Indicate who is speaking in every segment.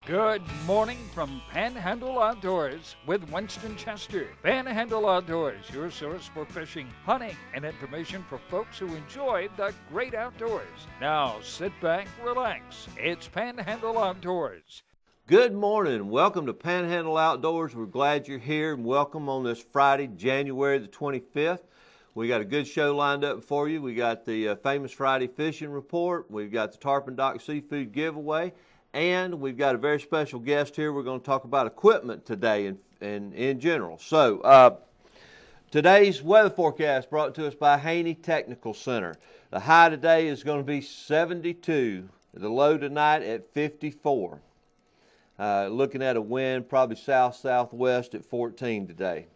Speaker 1: Good morning from Panhandle Outdoors with Winston Chester. Panhandle Outdoors, your source for fishing, hunting, and information for folks who enjoy the great outdoors. Now sit back, relax. It's Panhandle Outdoors.
Speaker 2: Good morning. Welcome to Panhandle Outdoors. We're glad you're here and welcome on this Friday, January the 25th. We got a good show lined up for you. We got the famous Friday fishing report. We've got the Tarpon Dock seafood giveaway. And we've got a very special guest here. We're going to talk about equipment today in general. So today's weather forecast brought to us by Haney Technical Center. The high today is going to be 72. The low tonight at 54. Looking at a wind probably south-southwest at 14 today.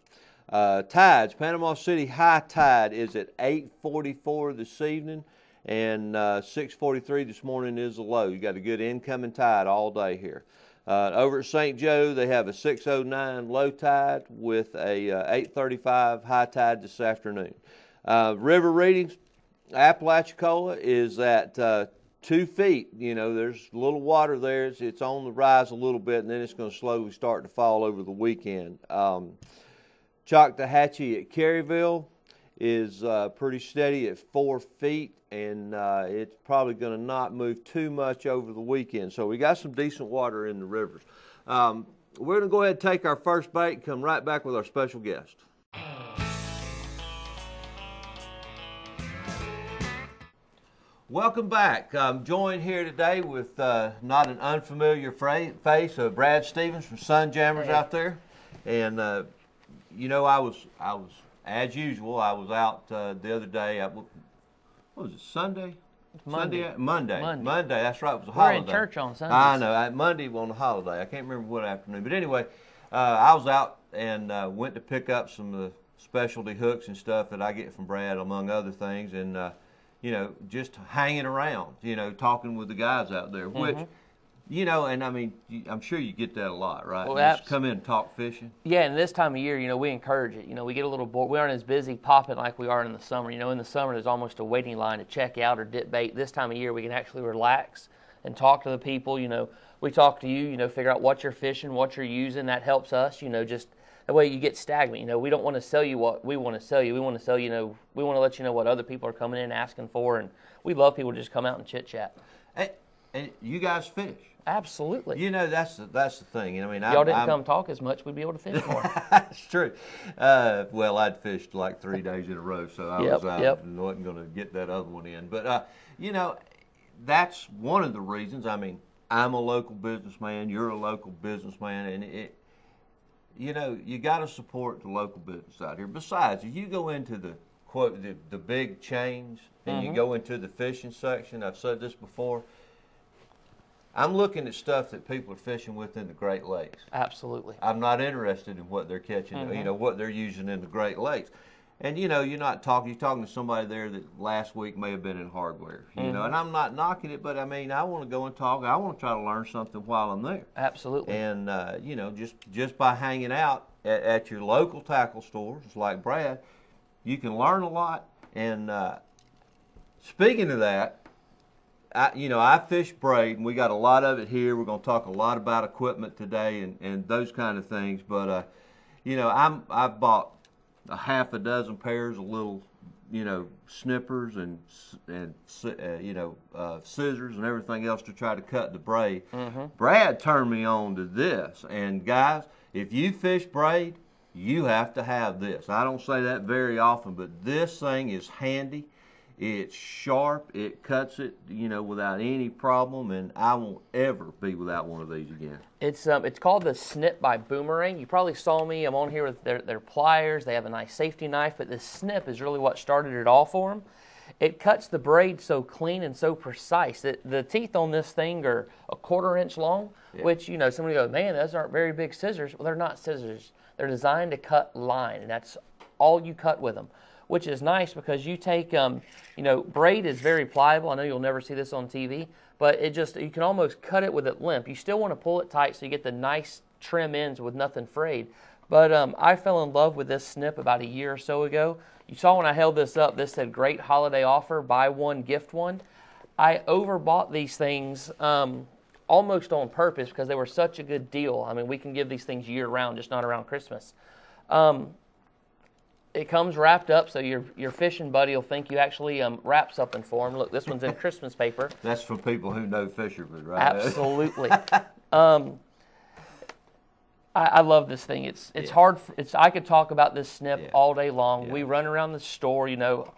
Speaker 2: Tides, Panama City high tide is at 8:44 this evening. And 6:43 this morning is the low. You got a good incoming tide all day here. Over at St. Joe, they have a 6:09 low tide with a 8:35 high tide this afternoon. River readings, Apalachicola is at 2 feet. You know, there's a little water there. It's on the rise a little bit, and then it's going to slowly start to fall over the weekend. Choctawhatchee at Caryville is pretty steady at 4 feet, and it's probably going to not move too much over the weekend. So we got some decent water in the rivers. We're going to go ahead and take our first bait and come right back with our special guest. Welcome back. I'm joined here today with not an unfamiliar face, Brad Stevens from Sunjammers out there. And you know, I was as usual, I was out the other day. What was it, Sunday?
Speaker 3: Monday.
Speaker 2: Monday. That's right. It was a holiday.
Speaker 3: We're in church on Sunday.
Speaker 2: I know. Monday on a holiday. I can't remember what afternoon. But anyway, I was out and went to pick up some of the specialty hooks and stuff that I get from Brad, among other things. And, you know, just hanging around, you know, talking with the guys out there, which, you know, and I mean, I'm sure you get that a lot, right?
Speaker 3: Well,
Speaker 2: just come in and talk fishing.
Speaker 3: Yeah, and this time of year, you know, we encourage it. You know, we get a little bored. We aren't as busy popping like we are in the summer. You know, in the summer, there's almost a waiting line to check out or dip bait. This time of year, we can actually relax and talk to the people. You know, we talk to you, you know, figure out what you're fishing, what you're using. That helps us, you know, just that way you get stagnant. You know, we don't want to sell you what we want to sell you. We want to sell, you know, we want to let you know what other people are coming in asking for. And we love people to just come out and chit-chat.
Speaker 2: And you guys fish.
Speaker 3: Absolutely.
Speaker 2: You know, that's the thing. I mean,
Speaker 3: y'all didn't come talk as much, we'd be able to fish more.
Speaker 2: That's true. Well, I'd fished like 3 days in a row, so I was out and wasn't going to get that other one in. But, you know, that's one of the reasons. I mean, I'm a local businessman. You're a local businessman. And, you know, you got to support the local business out here. Besides, if you go into the big chains and you go into the fishing section, I've said this before, I'm looking at stuff that people are fishing with in the Great Lakes.
Speaker 3: Absolutely.
Speaker 2: I'm not interested in what they're catching, you know, what they're using in the Great Lakes. And, you know, you're talking to somebody there that last week may have been in hardware, you know, and I'm not knocking it, but I mean, I want to go and talk. I want to try to learn something while I'm there.
Speaker 3: Absolutely.
Speaker 2: And, you know, just by hanging out at your local tackle stores, like Brad, you can learn a lot. And speaking of that, I fish braid, and we got a lot of it here. We're going to talk a lot about equipment today and those kind of things. But, you know, I've bought a half a dozen pairs of little, you know, snippers and you know, scissors and everything else to try to cut the braid. Brad turned me on to this. And, guys, if you fish braid, you have to have this. I don't say that very often, but this thing is handy. It's sharp. It cuts it, you know, without any problem, and I won't ever be without one of these again.
Speaker 3: It's called the Snip by Boomerang. You probably saw me. I'm on here with their pliers. They have a nice safety knife, but this snip is really what started it all for them. It cuts the braid so clean and so precise. The teeth on this thing are a 1/4 inch long, which, you know, somebody goes, man, those aren't very big scissors. Well, they're not scissors. They're designed to cut line, and that's all you cut with them, which is nice because you take, you know, braid is very pliable. I know you'll never see this on TV, but you can almost cut it with it limp. You still want to pull it tight so you get the nice trim ends with nothing frayed. But I fell in love with this snip about a year or so ago. You saw when I held this up, this said great holiday offer, buy one, gift one. I overbought these things almost on purpose because they were such a good deal. I mean, we can give these things year-round, just not around Christmas. It comes wrapped up, so your fishing buddy will think you actually wrap something for him. Look, this one's in Christmas paper.
Speaker 2: That's for people who know fishermen, right?
Speaker 3: Absolutely. I love this thing. It's hard. I could talk about this snip all day long. Yeah. We run around the store,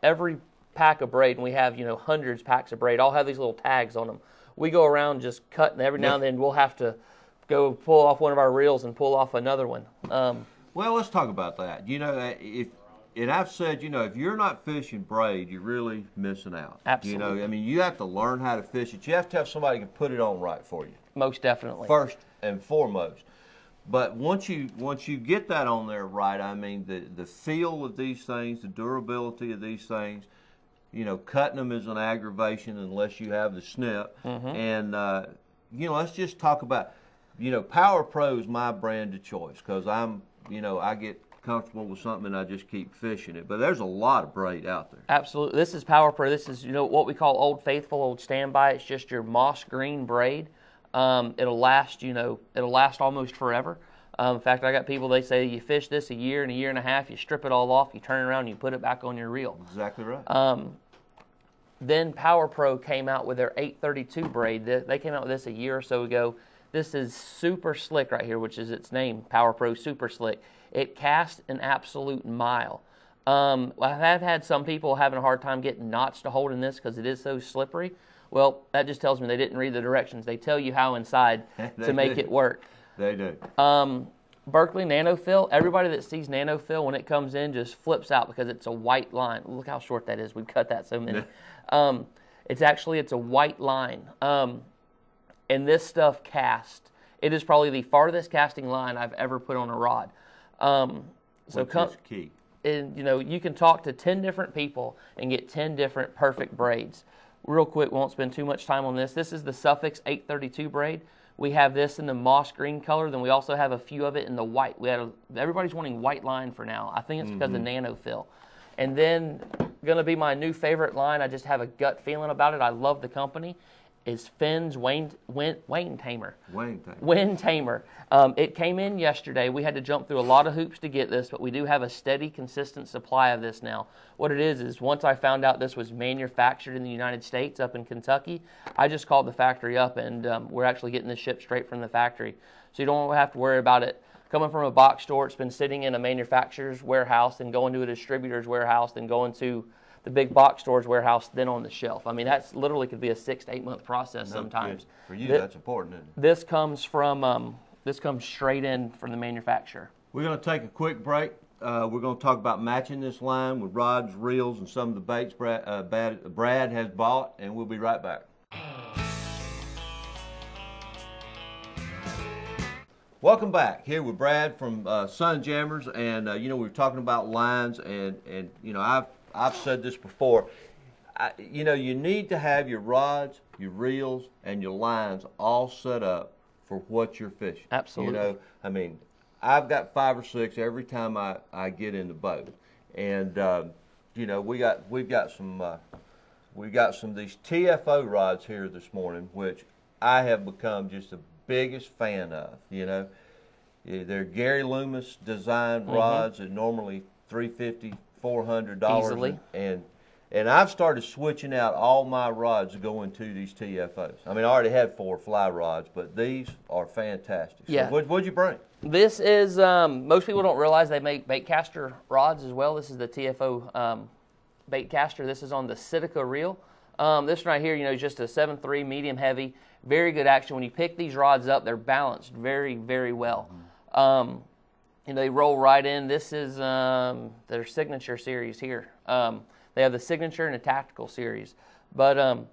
Speaker 3: every pack of braid, and we have, hundreds of packs of braid, all have these little tags on them. We go around just cutting. Every now and then we'll have to go pull off one of our reels and pull off another one.
Speaker 2: Well, let's talk about that. And I've said, if you're not fishing braid, you're really missing out.
Speaker 3: Absolutely.
Speaker 2: You have to learn how to fish it. You have to have somebody who can put it on right for you.
Speaker 3: Most definitely.
Speaker 2: First and foremost. But once you get that on there right, the feel of these things, the durability of these things, cutting them is an aggravation unless you have the snip. Mm-hmm. And, let's just talk about, Power Pro is my brand of choice because I get comfortable with something and I just keep fishing it. But there's a lot of braid out there.
Speaker 3: Absolutely. This is Power Pro. This is, what we call Old Faithful, Old Standby. It's just your moss green braid. It'll last, it'll last almost forever. In fact, I got people, they say you fish this a year and a half, you strip it all off, you turn it around, and you put it back on your reel.
Speaker 2: Exactly right.
Speaker 3: Then Power Pro came out with their 832 braid. They came out with this a year or so ago. This is Super Slick right here, which is its name, Power Pro Super Slick. It casts an absolute mile. I've had some people having a hard time getting knots to hold in this because it is so slippery. Well, that just tells me they didn't read the directions. They tell you how inside to make it work.
Speaker 2: They do.
Speaker 3: Berkeley Nanofill, everybody that sees Nanofill when it comes in just flips out because it's a white line. Look how short that is. We've cut that so many. It's a white line. And this stuff casts. It is probably the farthest casting line I've ever put on a rod.
Speaker 2: Which is key.
Speaker 3: And, you can talk to 10 different people and get 10 different perfect braids. Real quick, won't spend too much time on this. This is the Suffix 832 braid. We have this in the moss green color. Then we also have a few of it in the white. Everybody's wanting white line for now. I think it's because of Nanofill. And then going to be my new favorite line. I just have a gut feeling about it. I love the company. Is Finn's Wind Tamer. Wind Tamer. It came in yesterday. We had to jump through a lot of hoops to get this, but we do have a steady, consistent supply of this now. What it is once I found out this was manufactured in the United States up in Kentucky, I just called the factory up, and we're actually getting this shipped straight from the factory. So you don't have to worry about it coming from a box store. It's been sitting in a manufacturer's warehouse, then going to a distributor's warehouse, then going to the big box store's warehouse, then on the shelf. That's literally could be a 6 to 8 month process sometimes.
Speaker 2: For you, that's important, isn't it?
Speaker 3: This comes straight in from the manufacturer.
Speaker 2: We're going to take a quick break. We're going to talk about matching this line with rods, reels, and some of the baits Brad has bought, and we'll be right back. Welcome back. Here with Brad from Sun Jammers, and we were talking about lines, and I've said this before. You need to have your rods, your reels, and your lines all set up for what you're fishing.
Speaker 3: Absolutely.
Speaker 2: I've got 5 or 6 every time I get in the boat, and we got some of these TFO rods here this morning, which I have become just the biggest fan of. They're Gary Loomis designed rods that normally $350, $400
Speaker 3: easily,
Speaker 2: and I've started switching out all my rods going to these TFOs. I already had 4 fly rods, but these are fantastic. So
Speaker 3: yeah.
Speaker 2: What'd you bring? This
Speaker 3: is most people don't realize they make baitcaster rods as well. This is the TFO baitcaster. This is on the Sitica reel. This right here, is just a 7.3 medium heavy. Very good action. When you pick these rods up, they're balanced very, very well. They roll right in. This is their signature series here. They have the signature and a tactical series. But,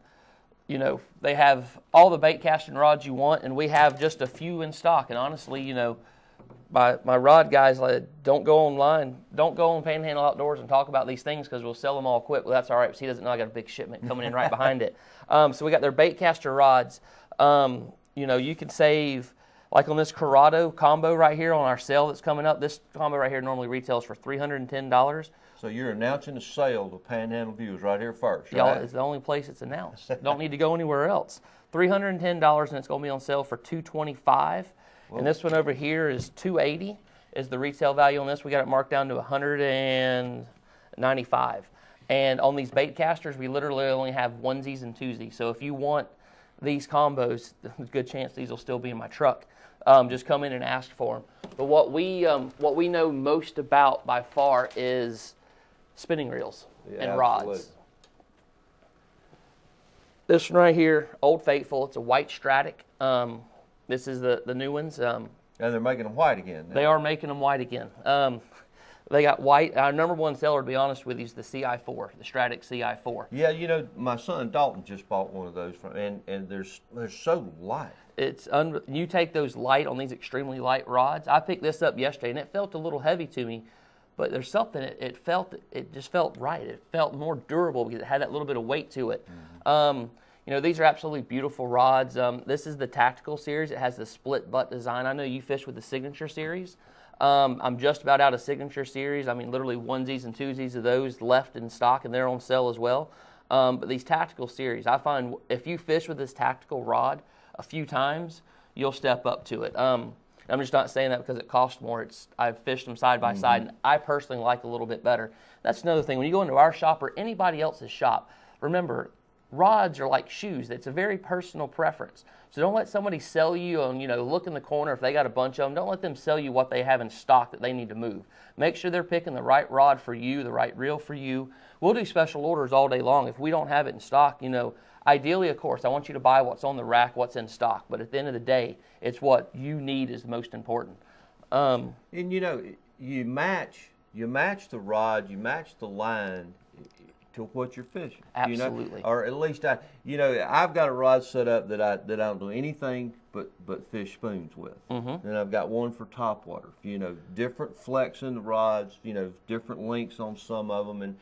Speaker 3: they have all the bait casting rods you want, and we have just a few in stock. And honestly, my rod guys, don't go online. Don't go on Panhandle Outdoors and talk about these things because we'll sell them all quick. Well, that's all right because he doesn't know I got a big shipment coming in right behind it. So we got their bait caster rods. You can save, like on this Corrado combo right here on our sale that's coming up. This combo right here normally retails for $310.
Speaker 2: So you're announcing the sale to Panhandle viewers right here first, right?
Speaker 3: Y'all, it's the only place it's announced. Don't need to go anywhere else. $310, and it's going to be on sale for $225. And this one over here is $280 is the retail value on this. We got it marked down to $195. And on these bait casters, we literally only have onesies and twosies. So if you want these combos, there's a good chance these will still be in my truck. Just come in and ask for them. But what we know most about by far is spinning reels and rods.
Speaker 2: Absolutely.
Speaker 3: This one right here, Old Faithful. It's a white Stratic. This is the new ones.
Speaker 2: And they're making them white again now.
Speaker 3: They are making them white again. They got white. Our number one seller, to be honest with you, is the CI4, the Stratic CI4.
Speaker 2: Yeah, you know, my son Dalton just bought one of those, and they're so light.
Speaker 3: You take those light on these extremely light rods. I picked this up yesterday, and it felt a little heavy to me, but there's something, it just felt right. It felt more durable because it had that little bit of weight to it. Mm-hmm. You know, these are absolutely beautiful rods. This is the Tactical series. It has the split butt design. I know you fish with the Signature series. I'm just about out of Signature series. I mean, literally onesies and twosies of those left in stock, and they're on sale as well. But these Tactical series, I find if you fish with this Tactical rod a few times, you'll step up to it. I'm just not saying that because it costs more. I've fished them side by side, and I personally like a little bit better. That's another thing. When you go into our shop or anybody else's shop, remember, rods are like shoes. It's a very personal preference. So don't let somebody sell you on, look in the corner if they got a bunch of them. Don't let them sell you what they have in stock that they need to move. Make sure they're picking the right rod for you, the right reel for you. We'll do special orders all day long. If we don't have it in stock, ideally, of course, I want you to buy what's on the rack, what's in stock. But at the end of the day, it's what you need is the most important.
Speaker 2: And you match the rod, you match the line to what you're fishing.
Speaker 3: Absolutely.
Speaker 2: Or at least I've got a rod set up that I don't do anything but fish spoons with. Mm-hmm. And I've got one for topwater. Different flex in the rods. Different lengths on some of them, and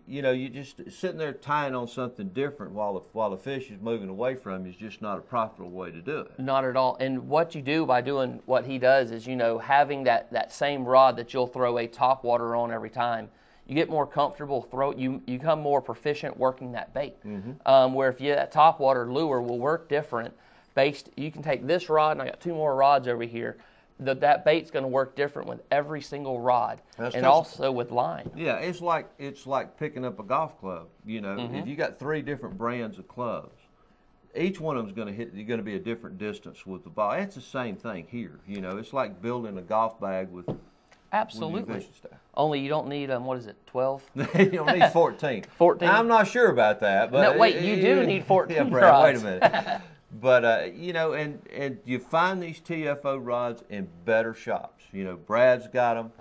Speaker 2: you just sitting there tying on something different while the fish is moving away from you is just not a profitable way to do it.
Speaker 3: Not at all. And what you do by doing what he does is, having that same rod that you'll throw a topwater on every time, you get more comfortable, you become more proficient working that bait. Mm-hmm. Where if that topwater lure will work different you can take this rod, and I got two more rods over here, that bait's going to work different with every single rod, and also with line.
Speaker 2: Yeah, it's like picking up a golf club.
Speaker 3: Mm-hmm.
Speaker 2: If you got 3 different brands of clubs, each one of them's going to be a different distance with the ball. It's the same thing here. It's like building a golf bag with
Speaker 3: absolutely. Only you don't need 12?
Speaker 2: You don't need 14.
Speaker 3: 14.
Speaker 2: I'm not sure about that, but
Speaker 3: no, wait, you do need 14
Speaker 2: yeah, Brad,
Speaker 3: rods.
Speaker 2: wait a minute. But and you find these TFO rods in better shops. Brad's got them.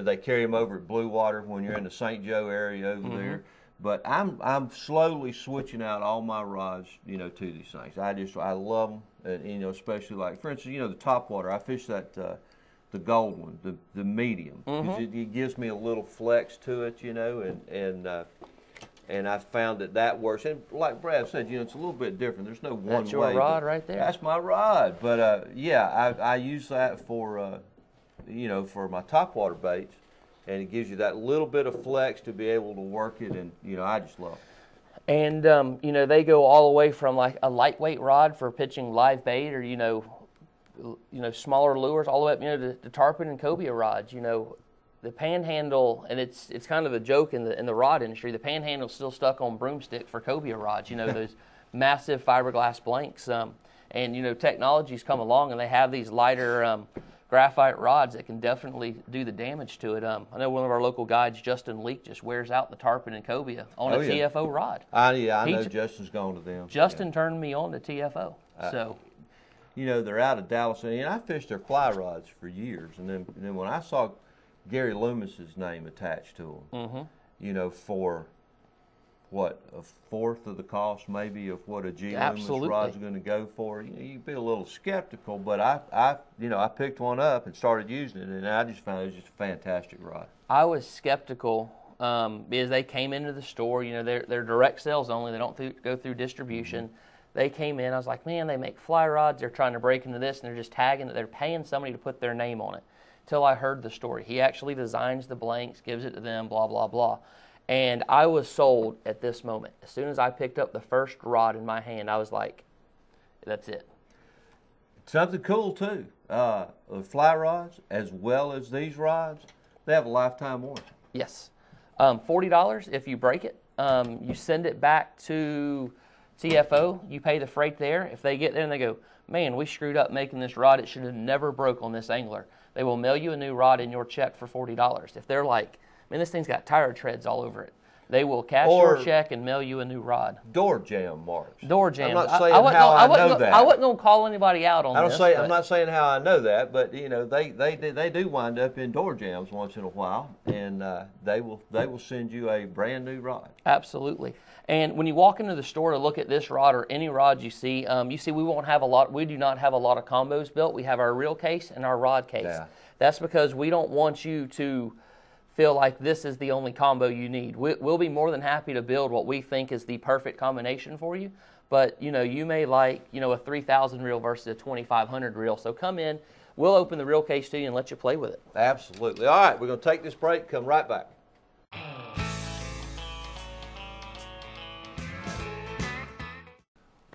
Speaker 2: They carry them over at Blue Water when you're in the St. Joe area over there. But I'm slowly switching out all my rods, to these things. I love them, and especially like, for instance, the topwater. I fish that the gold one, the medium, because it gives me a little flex to it, and I found that works. And like Brad said, it's a little bit different. There's no one way.
Speaker 3: That's your rod right there.
Speaker 2: That's my rod. But I use that for for my topwater baits, and it gives you that little bit of flex to be able to work it, and I just love it.
Speaker 3: And they go all the way from like a lightweight rod for pitching live bait, or smaller lures, all the way up to tarpon and cobia rods. The Panhandle, and it's kind of a joke in the rod industry. The Panhandle's still stuck on broomstick for cobia rods. Those massive fiberglass blanks. And technology's come along, and they have these lighter graphite rods that can definitely do the damage to it. I know one of our local guides, Justin Leake, just wears out the tarpon and cobia on a TFO rod.
Speaker 2: I know Justin's gone to them.
Speaker 3: Justin turned me on to TFO.
Speaker 2: They're out of Dallas, and I fished their fly rods for years, and then when I saw Gary Loomis's name attached to them, for what, a fourth of the cost maybe of what a G Loomis rod's going to go for, you'd be a little skeptical, but I picked one up and started using it, and I just found it was just a fantastic rod.
Speaker 3: I was skeptical because they came into the store, they're direct sales only, they don't go through distribution. Mm-hmm. They came in, I was like, man, they make fly rods, they're trying to break into this, and they're just tagging it, they're paying somebody to put their name on it. Till I heard the story. He actually designs the blanks, gives it to them, blah, blah, blah. And I was sold at this moment. As soon as I picked up the first rod in my hand, I was like, That's it.
Speaker 2: Something cool too. The fly rods, as well as these rods, they have a lifetime warranty.
Speaker 3: Yes. $40 if you break it. You send it back to TFO. You pay the freight there. If they get there and they go, man, we screwed up making this rod. It should have never broke on this angler. They will mail you a new rod in your check for $40. If they're like, man, this thing's got tire treads all over it, they will cash your check and mail you a new rod.
Speaker 2: Door jam marks.
Speaker 3: Door jam.
Speaker 2: I'm not saying how I know that.
Speaker 3: I wasn't going to call anybody out on this.
Speaker 2: I'm not saying how I know that, but you know they do wind up in door jams once in a while, and they will send you a brand new rod.
Speaker 3: Absolutely. And when you walk into the store to look at this rod or any rod you see we won't have a lot. We do not have a lot of combos built. We have our reel case and our rod case.
Speaker 2: Yeah.
Speaker 3: That's because we don't want you to feel like this is the only combo you need. We'll be more than happy to build what we think is the perfect combination for you. But you may like a 3,000 reel versus a 2,500 reel. So come in, we'll open the reel case to you and let you play with it.
Speaker 2: Absolutely. All right, we're going to take this break. Come right back.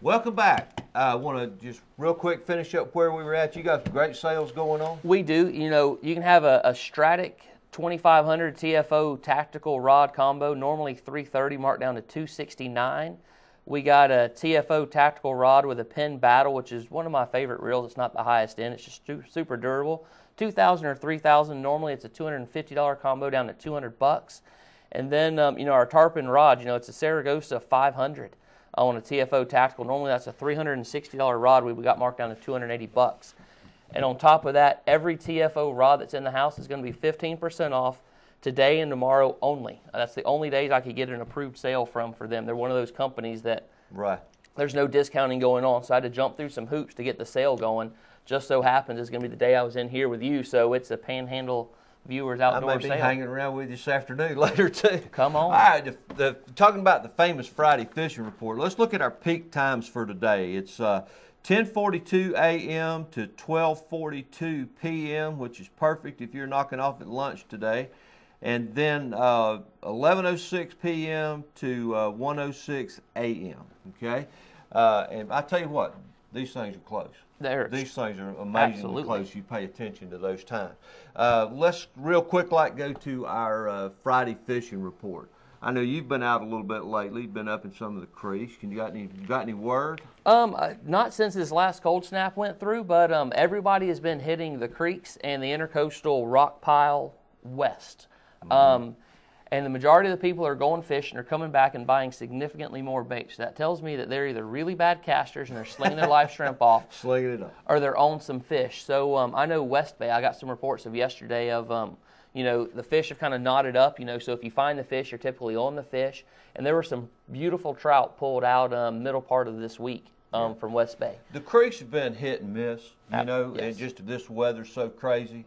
Speaker 2: Welcome back. I want to just real quick finish up where we were at. You got some great sales going on.
Speaker 3: We do. You can have a Stratic 2500 TFO tactical rod combo, normally $330, marked down to $269. We got a TFO tactical rod with a pin battle, which is one of my favorite reels. It's not the highest end. It's just super durable. $2,000 or $3,000. Normally it's a $250 combo down to $200. And then our tarpon rod. It's a Saragossa 500 on a TFO tactical. Normally that's a $360 rod. We got marked down to $280. And on top of that, every TFO rod that's in the house is going to be 15% off today and tomorrow only. That's the only days I could get an approved sale for them. They're one of those companies that there's no discounting going on. So I had to jump through some hoops to get the sale going. Just so happens it's going to be the day I was in here with you. So it's a Panhandle Viewers Outdoor
Speaker 2: sale. I may be
Speaker 3: sale.
Speaker 2: hanging around with you this afternoon later too.
Speaker 3: Come on.
Speaker 2: All right, talking about the famous Friday fishing report, let's look at our peak times for today. It's 10:42 a.m. to 12:42 p.m., which is perfect if you're knocking off at lunch today. And then 11:06 p.m. to 1:06 a.m., okay? And I tell you what, these things are close. These things are amazingly close. You pay attention to those times. Let's real quick go to our Friday fishing report. I know you've been out a little bit lately. You've been up in some of the creeks. You got any word?
Speaker 3: Not since this last cold snap went through, but everybody has been hitting the creeks and the intercoastal rock pile west. And the majority of the people are going fishing, are coming back and buying significantly more bait. So that tells me that they're either really bad casters and they're slinging their live shrimp off,
Speaker 2: slinging it up,
Speaker 3: or they're on some fish. So I know West Bay, I got some reports of yesterday of the fish have kind of knotted up, so if you find the fish, you're typically on the fish. And there were some beautiful trout pulled out middle part of this week from West Bay.
Speaker 2: The creeks have been hit and miss,
Speaker 3: yes.
Speaker 2: And just this weather's so crazy.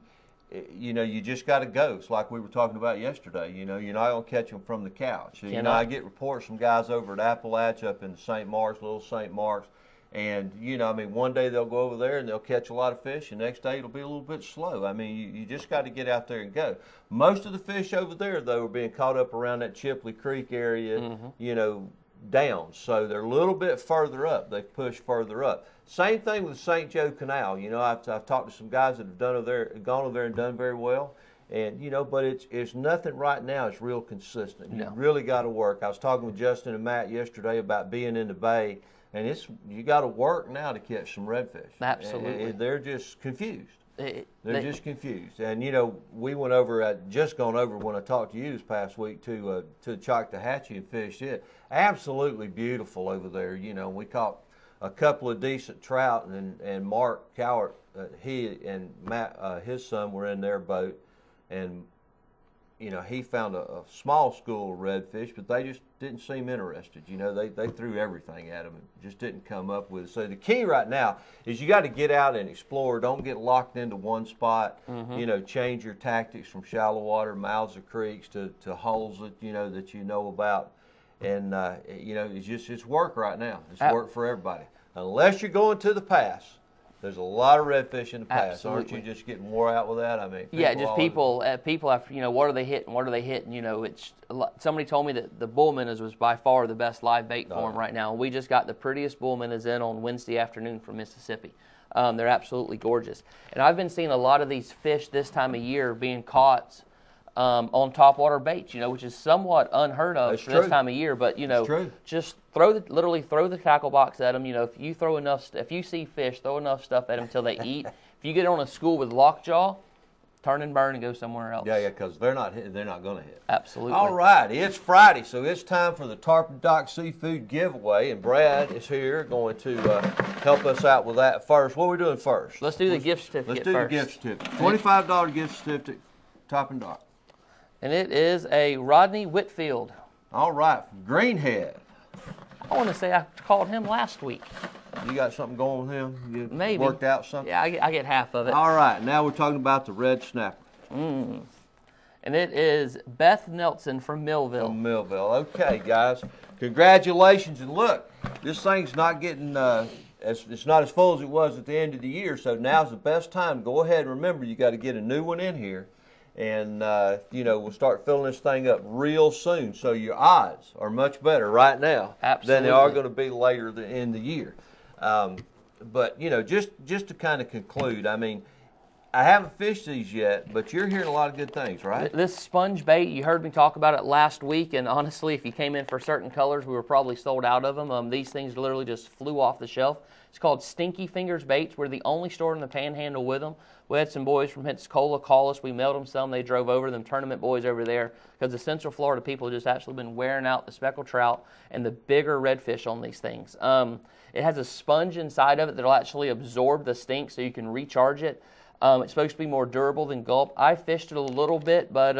Speaker 2: You just got to go. It's like we were talking about yesterday. You're not going to catch them from the couch. I get reports from guys over at Appalachia up in St. Mark's, Little St. Mark's, and one day they'll go over there and they'll catch a lot of fish, and the next day it'll be a little bit slow. You just got to get out there and go. Most of the fish over there, though, are being caught up around that Chipley Creek area, down. So they're a little bit further up. They've pushed further up. Same thing with St. Joe Canal. I've talked to some guys that have gone over there and done very well. And but it's nothing right now. It's real consistent.
Speaker 3: No.
Speaker 2: You really got to work. I was talking with Justin and Matt yesterday about being in the bay, and you got to work now to catch some redfish.
Speaker 3: Absolutely.
Speaker 2: They're just confused. They're just confused. And we went over. I'd just gone over when I talked to you this past week to Choctawhatchee and fished it. Absolutely beautiful over there. We caught a couple of decent trout, and Mark Cowart, he and Matt, his son, were in their boat, and he found a small school of redfish, but they just didn't seem interested. They threw everything at them and just didn't come up with it. So the key right now is you got to get out and explore. Don't get locked into one spot.
Speaker 3: Mm-hmm.
Speaker 2: Change your tactics from shallow water, mouths of creeks to holes that that you know about. And it's work right now. It's work for everybody. Unless you're going to the pass, There's a lot of redfish in the pass.
Speaker 3: Absolutely.
Speaker 2: Aren't you just getting wore out with that? I mean,
Speaker 3: Yeah, just people after, you know, what are they hitting? What are they hitting? You know, it's somebody told me that the bull minnows was by far the best live bait for them right now. We just got the prettiest bull minnows in on Wednesday afternoon from Mississippi. They're absolutely gorgeous. And I've been seeing a lot of these fish this time of year being caught on topwater baits, you know, which is somewhat unheard of for this time of year. But, you know, just literally throw the tackle box at them. You know, if you see fish, throw enough stuff at them until they eat. If you get on a school with lockjaw, turn and burn and go somewhere else.
Speaker 2: Yeah, because they're not going to hit.
Speaker 3: Absolutely.
Speaker 2: All right, it's Friday, so it's time for the Tarpon Dock Seafood giveaway, and Brad is here going to help us out with that first. What are we doing first?
Speaker 3: Let's do the gift certificate first.
Speaker 2: Let's do the gift certificate. $25 gift certificate, Tarpon Dock.
Speaker 3: And it is a Rodney Whitfield.
Speaker 2: All right, from Greenhead.
Speaker 3: I want to say I called him last week.
Speaker 2: You got something going with him? You
Speaker 3: Maybe.
Speaker 2: Worked out something?
Speaker 3: Yeah, I get half of it.
Speaker 2: All right, now we're talking about the red snapper.
Speaker 3: And it is Beth Nelson from Millville.
Speaker 2: From Millville. Okay, guys. Congratulations. And look, this thing's not getting, it's not as full as it was at the end of the year, so now's the best time. Go ahead and remember, you got to get a new one in here. And, you know, we'll start filling this thing up real soon. So your odds are much better right now than they are going to be later in the year. But, you know, just to kind of conclude, I mean, I haven't fished these yet, but you're hearing a lot of good things, right?
Speaker 3: This sponge bait, you heard me talk about it last week, and honestly, if you came in for certain colors, we were probably sold out of them. These things literally just flew off the shelf. It's called Stinky Fingers Baits. We're the only store in the Panhandle with them. We had some boys from Pensacola call us. We mailed them some. They drove over, them tournament boys over there, because the Central Florida people have just actually been wearing out the speckled trout and the bigger redfish on these things. It has a sponge inside of it that will actually absorb the stink so you can recharge it. It's supposed to be more durable than gulp. I fished it a little bit, but,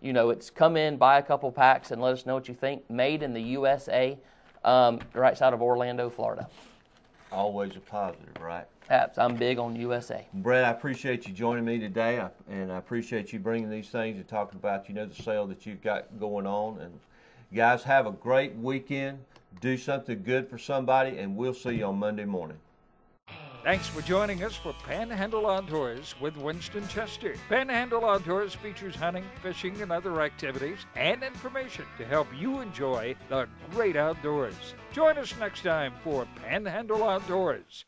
Speaker 3: you know, it's come in, buy a couple packs, and let us know what you think. Made in the USA, right side of Orlando, Florida.
Speaker 2: Always a positive, right?
Speaker 3: I'm big on USA.
Speaker 2: Brett, I appreciate you joining me today, and I appreciate you bringing these things and talking about, you know, the sale that you've got going on. And guys, have a great weekend. Do something good for somebody, and we'll see you on Monday morning.
Speaker 1: Thanks for joining us for Panhandle Outdoors with Winston Chester. Panhandle Outdoors features hunting, fishing, and other activities and information to help you enjoy the great outdoors. Join us next time for Panhandle Outdoors.